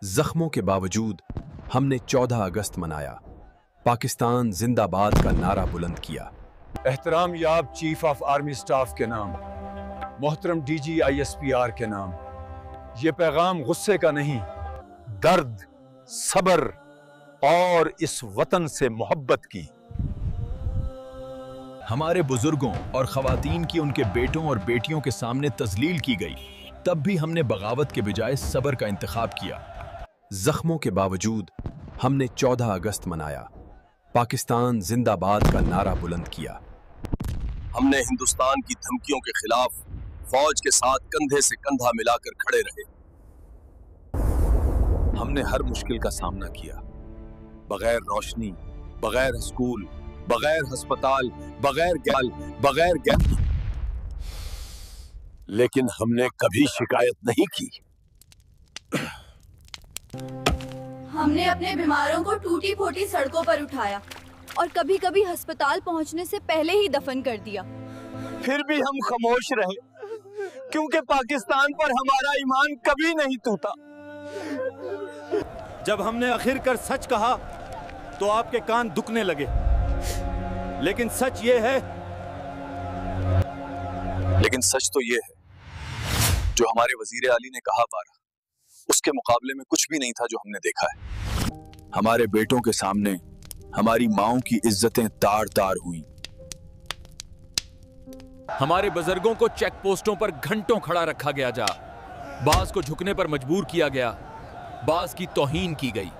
जख्मों के बावजूद हमने 14 अगस्त मनाया, पाकिस्तान जिंदाबाद का नारा बुलंद किया। एहतराम याब चीफ ऑफ आर्मी स्टाफ के नाम, मोहतरम डीजी ISPR के नाम, ये पैगाम गुस्से का नहीं, दर्द, सब्र और इस वतन से मोहब्बत की। हमारे बुजुर्गों और खवातीन की उनके बेटों और बेटियों के सामने तजलील की गई, तब भी हमने बगावत के बजाय सब्र का इंतखाब किया। जख्मों के बावजूद हमने 14 अगस्त मनाया, पाकिस्तान जिंदाबाद का नारा बुलंद किया। हमने हिंदुस्तान की धमकियों के खिलाफ फौज के साथ कंधे से कंधा मिलाकर खड़े रहे। हमने हर मुश्किल का सामना किया, बगैर रोशनी, बगैर स्कूल, बगैर अस्पताल, बगैर गैस, लेकिन हमने कभी शिकायत नहीं की। हमने अपने बीमारों को टूटी फूटी सड़कों पर उठाया और कभी कभी अस्पताल पहुंचने से पहले ही दफन कर दिया। फिर भी हम खामोश रहे, क्योंकि पाकिस्तान पर हमारा ईमान कभी नहीं टूटा। जब हमने आखिरकार सच कहा तो आपके कान दुखने लगे, लेकिन सच ये है जो हमारे वजीर आली ने कहा 12, उसके मुकाबले में कुछ भी नहीं था जो हमने देखा है। हमारे बेटों के सामने हमारी माओं की इज्जतें तार तार हुई। हमारे बुजुर्गों को चेक पोस्टों पर घंटों खड़ा रखा गया, बाज को झुकने पर मजबूर किया गया, बाज की तौहीन की गई।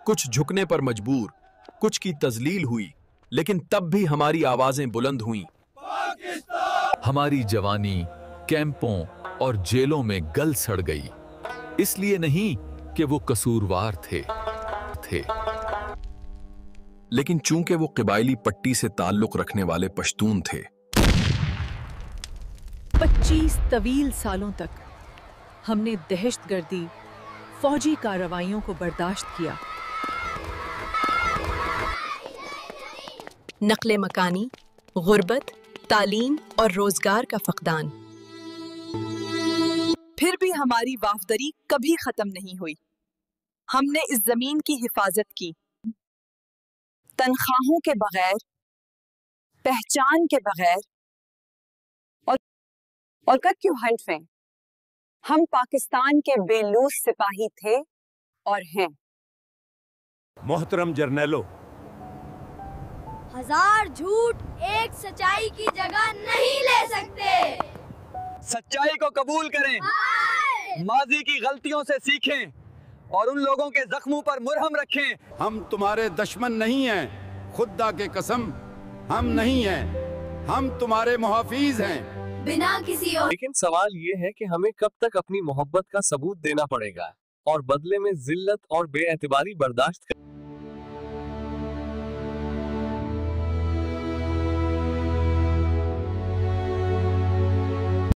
कुछ झुकने पर मजबूर, कुछ की तजलील हुई, लेकिन तब भी हमारी आवाजें बुलंद हुईं। हमारी जवानी कैंपों और जेलों में गल सड़ गई, इसलिए नहीं कि वो कसूरवार थे, लेकिन चूंकि वो कबायली पट्टी से ताल्लुक रखने वाले पश्तून थे। 25 तवील सालों तक हमने दहशतगर्दी, फौजी कार्रवाइयों को बर्दाश्त किया। नक़्ले मकानी, गुर्बत, तालीम और रोजगार का फकदान। फिर भी हमारी वाफदरी कभी खत्म नहीं हुई। हमने इस जमीन की हिफाजत की, तनख्वाहों के बगैर, पहचान के बगैर और क्यों हटफे। हम पाकिस्तान के बेलूस सिपाही थे और हैं। मोहतरम जर्नैलो, हजार झूठ एक सच्चाई की जगह नहीं ले सकते। सच्चाई को कबूल करें, माजी की गलतियों से सीखें और उन लोगों के जख्मों पर मुरहम रखें। हम तुम्हारे दुश्मन नहीं हैं, खुदा के कसम हम नहीं हैं, हम तुम्हारे मुहाफिज हैं। बिना किसी और। लेकिन सवाल ये है कि हमें कब तक अपनी मोहब्बत का सबूत देना पड़ेगा और बदले में जिल्लत और बेएतिबारी बर्दाश्त कर